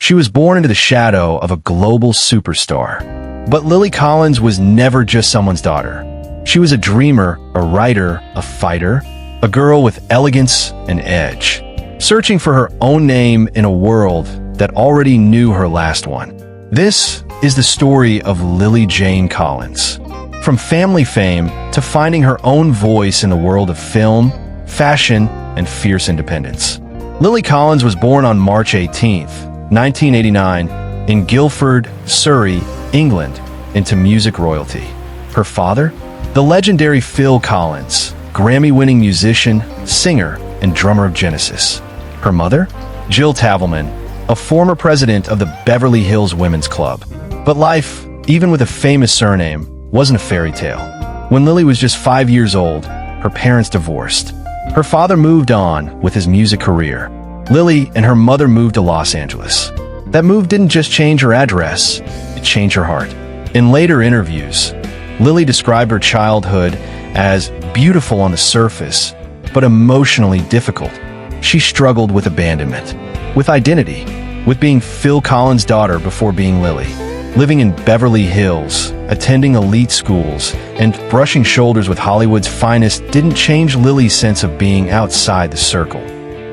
She was born into the shadow of a global superstar. But Lily Collins was never just someone's daughter. She was a dreamer, a writer, a fighter, a girl with elegance and edge, searching for her own name in a world that already knew her last one. This is the story of Lily Jane Collins. From family fame to finding her own voice in the world of film, fashion, and fierce independence. Lily Collins was born on March 18th, 1989, in Guildford, Surrey, England, into music royalty. Her father? The legendary Phil Collins, Grammy-winning musician, singer, and drummer of Genesis. Her mother? Jill Tavelman, a former president of the Beverly Hills Women's Club. But life, even with a famous surname, wasn't a fairy tale. When Lily was just 5 years old, her parents divorced. Her father moved on with his music career. Lily and her mother moved to Los Angeles. That move didn't just change her address, it changed her heart. In later interviews, Lily described her childhood as beautiful on the surface, but emotionally difficult. She struggled with abandonment, with identity, with being Phil Collins' daughter before being Lily. Living in Beverly Hills, attending elite schools, and brushing shoulders with Hollywood's finest didn't change Lily's sense of being outside the circle.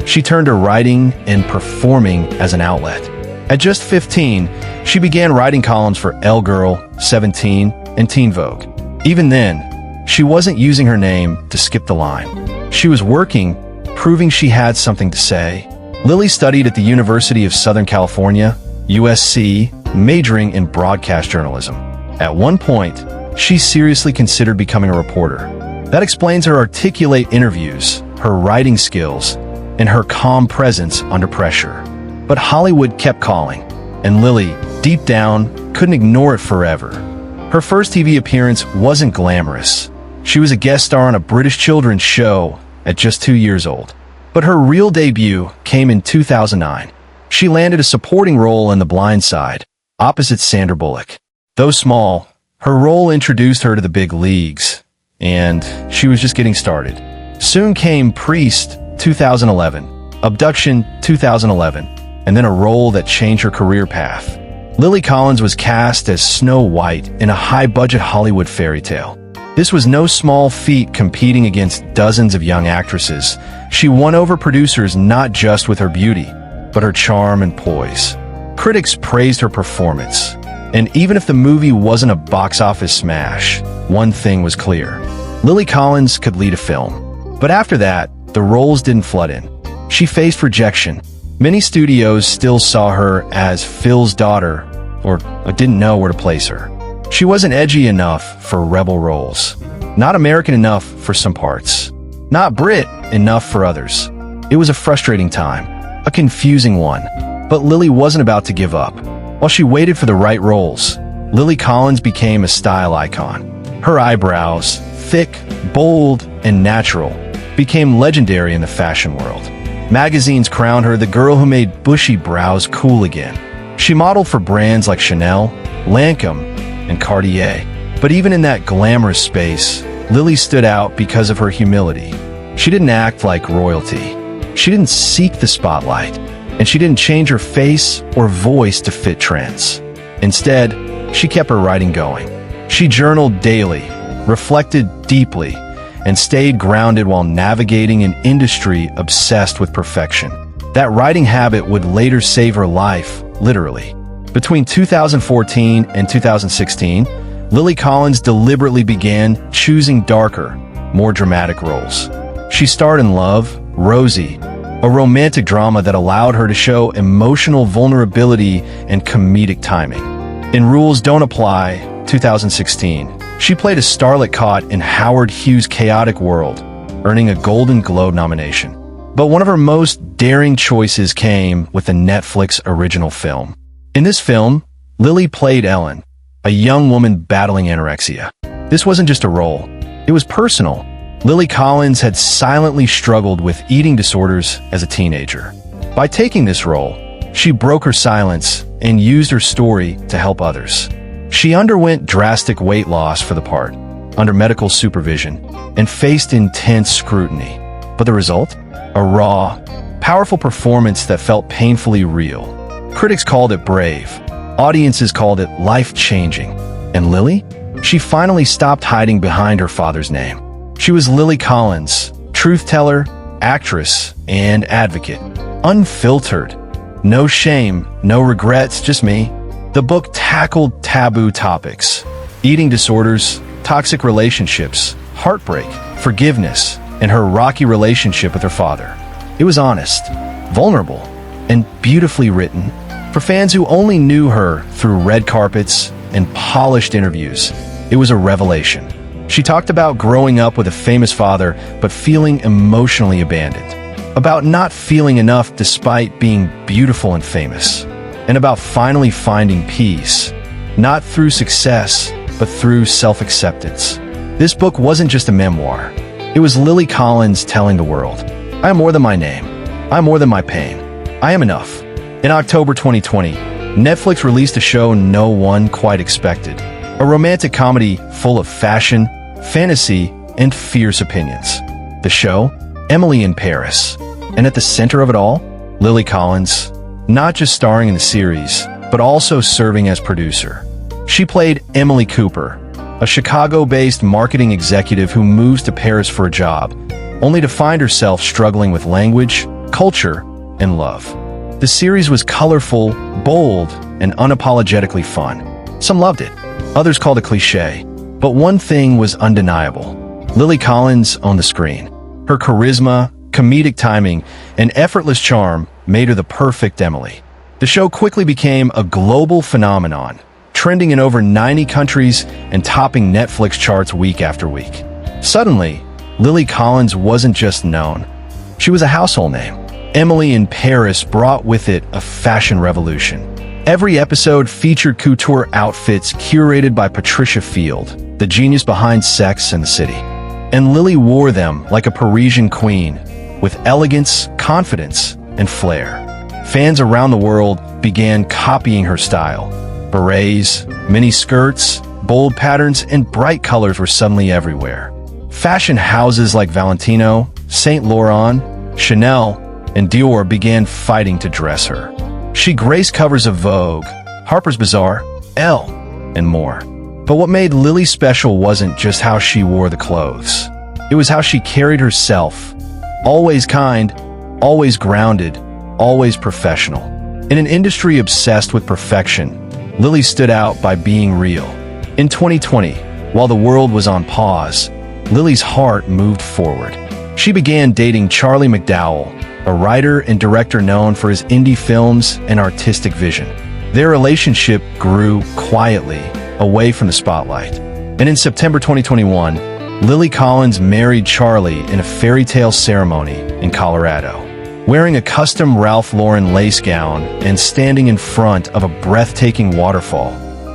She turned to writing and performing as an outlet. At just 15, she began writing columns for Elle Girl, 17, and Teen Vogue. Even then, she wasn't using her name to skip the line. She was working, proving she had something to say. Lily studied at the University of Southern California, USC, majoring in broadcast journalism. At one point, she seriously considered becoming a reporter. That explains her articulate interviews, her writing skills, and her calm presence under pressure. But Hollywood kept calling, and Lily, deep down, couldn't ignore it forever. Her first TV appearance wasn't glamorous. She was a guest star on a British children's show at just 2 years old. But her real debut came in 2009. She landed a supporting role in The Blind Side, opposite Sandra Bullock. Though small, her role introduced her to the big leagues, and she was just getting started. Soon came Priest, 2011, Abduction, 2011, and then a role that changed her career path. Lily Collins was cast as Snow White in a high-budget Hollywood fairy tale. This was no small feat competing against dozens of young actresses. She won over producers not just with her beauty, but her charm and poise. Critics praised her performance, and even if the movie wasn't a box office smash, one thing was clear. Lily Collins could lead a film. But after that, the roles didn't flood in. She faced rejection. Many studios still saw her as Phil's daughter, or didn't know where to place her. She wasn't edgy enough for rebel roles, not American enough for some parts, not Brit enough for others. It was a frustrating time, a confusing one, but Lily wasn't about to give up. While she waited for the right roles, Lily Collins became a style icon. Her eyebrows, thick, bold, and natural, became legendary in the fashion world. Magazines crowned her the girl who made bushy brows cool again. She modeled for brands like Chanel, Lancôme, and Cartier. But even in that glamorous space, Lily stood out because of her humility. She didn't act like royalty. She didn't seek the spotlight, and she didn't change her face or voice to fit trends. Instead, she kept her writing going. She journaled daily, reflected deeply, and stayed grounded while navigating an industry obsessed with perfection. That writing habit would later save her life, literally. Between 2014 and 2016, Lily Collins deliberately began choosing darker, more dramatic roles. She starred in Love, Rosie, a romantic drama that allowed her to show emotional vulnerability and comedic timing. In Rules Don't Apply, 2016, she played a starlet caught in Howard Hughes' chaotic world, earning a Golden Globe nomination. But one of her most daring choices came with the Netflix original film. In this film, Lily played Ellen, a young woman battling anorexia. This wasn't just a role, it was personal. Lily Collins had silently struggled with eating disorders as a teenager. By taking this role, she broke her silence and used her story to help others. She underwent drastic weight loss for the part, under medical supervision, and faced intense scrutiny. But the result? A raw, powerful performance that felt painfully real. Critics called it brave. Audiences called it life-changing. And Lily? She finally stopped hiding behind her father's name. She was Lily Collins, truth-teller, actress, and advocate. Unfiltered. No shame, no regrets, just me. The book tackled taboo topics: eating disorders, toxic relationships, heartbreak, forgiveness, and her rocky relationship with her father. It was honest, vulnerable, and beautifully written. For fans who only knew her through red carpets and polished interviews, it was a revelation. She talked about growing up with a famous father but feeling emotionally abandoned, about not feeling enough despite being beautiful and famous, and about finally finding peace, not through success, but through self-acceptance. This book wasn't just a memoir. It was Lily Collins telling the world, "I am more than my name. I am more than my pain. I am enough." In October 2020, Netflix released a show no one quite expected, a romantic comedy full of fashion, fantasy, and fierce opinions. The show, Emily in Paris. And at the center of it all, Lily Collins, not just starring in the series, but also serving as producer. She played Emily Cooper, a Chicago-based marketing executive who moves to Paris for a job, only to find herself struggling with language, culture, and love. The series was colorful, bold, and unapologetically fun. Some loved it, others called it cliché. But one thing was undeniable: Lily Collins on the screen. Her charisma, comedic timing, and effortless charm made her the perfect Emily. The show quickly became a global phenomenon, trending in over 90 countries and topping Netflix charts week after week. Suddenly, Lily Collins wasn't just known. She was a household name. Emily in Paris brought with it a fashion revolution. Every episode featured couture outfits curated by Patricia Field, the genius behind Sex and the City. And Lily wore them like a Parisian queen, with elegance, confidence, and flair. Fans around the world began copying her style. Berets, mini skirts, bold patterns, and bright colors were suddenly everywhere. Fashion houses like Valentino, Saint Laurent, Chanel, and Dior began fighting to dress her. She graced covers of Vogue, Harper's Bazaar, Elle, and more. But what made Lily special wasn't just how she wore the clothes. It was how she carried herself. Always kind, always grounded, always professional. In an industry obsessed with perfection, Lily stood out by being real. In 2020, while the world was on pause, Lily's heart moved forward. She began dating Charlie McDowell, a writer and director known for his indie films and artistic vision. Their relationship grew quietly, away from the spotlight. And in September 2021, Lily Collins married Charlie in a fairy tale ceremony in Colorado. Wearing a custom Ralph Lauren lace gown and standing in front of a breathtaking waterfall,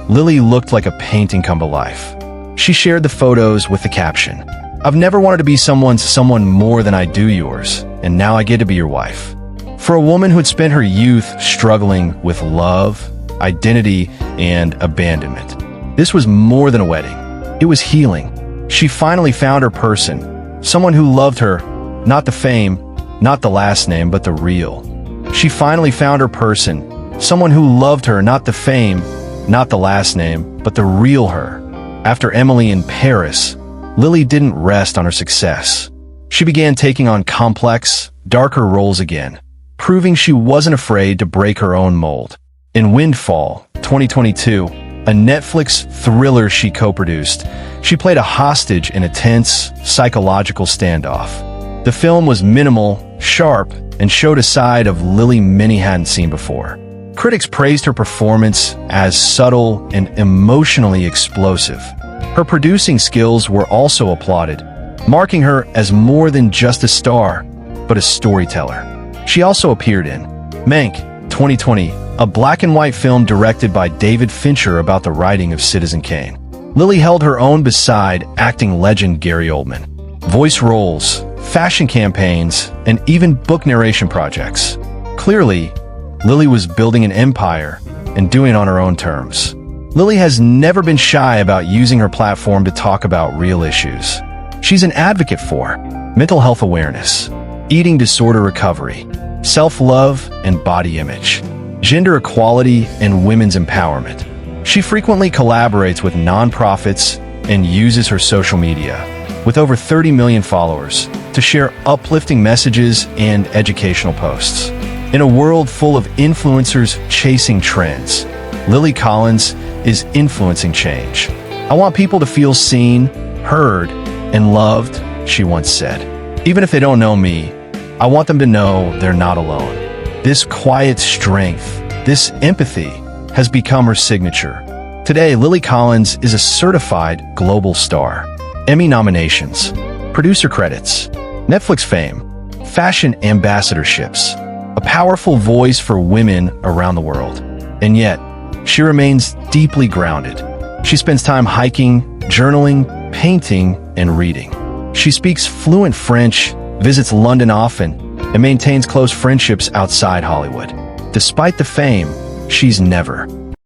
Lily looked like a painting come to life. She shared the photos with the caption, "I've never wanted to be someone more than I do yours, and now I get to be your wife." For a woman who had spent her youth struggling with love, identity, and abandonment, this was more than a wedding. It was healing. She finally found her person, someone who loved her, not the fame, not the last name, but the real. She finally found her person, someone who loved her, not the fame, not the last name, but the real her. After Emily in Paris, Lily didn't rest on her success. She began taking on complex, darker roles again, proving she wasn't afraid to break her own mold. In Windfall, 2022, a Netflix thriller she co-produced, she played a hostage in a tense, psychological standoff. The film was minimal, sharp, and showed a side of Lily many hadn't seen before. Critics praised her performance as subtle and emotionally explosive. Her producing skills were also applauded, marking her as more than just a star, but a storyteller. She also appeared in Mank, 2020, a black-and-white film directed by David Fincher about the writing of Citizen Kane. Lily held her own beside acting legend Gary Oldman. Voice roles, fashion campaigns, and even book narration projects. Clearly, Lily was building an empire and doing it on her own terms. Lily has never been shy about using her platform to talk about real issues. She's an advocate for mental health awareness, eating disorder recovery, self-love, and body image. gender equality, and women's empowerment. She frequently collaborates with nonprofits and uses her social media, with over 30 million followers, to share uplifting messages and educational posts. In a world full of influencers chasing trends, Lily Collins is influencing change. "I want people to feel seen, heard, and loved," she once said. "Even if they don't know me, I want them to know they're not alone." This quiet strength, this empathy, has become her signature. Today, Lily Collins is a certified global star. Emmy nominations, producer credits, Netflix fame, fashion ambassadorships, a powerful voice for women around the world. And yet, she remains deeply grounded. She spends time hiking, journaling, painting, and reading. She speaks fluent French, visits London often, and maintains close friendships outside Hollywood. Despite the fame, she's never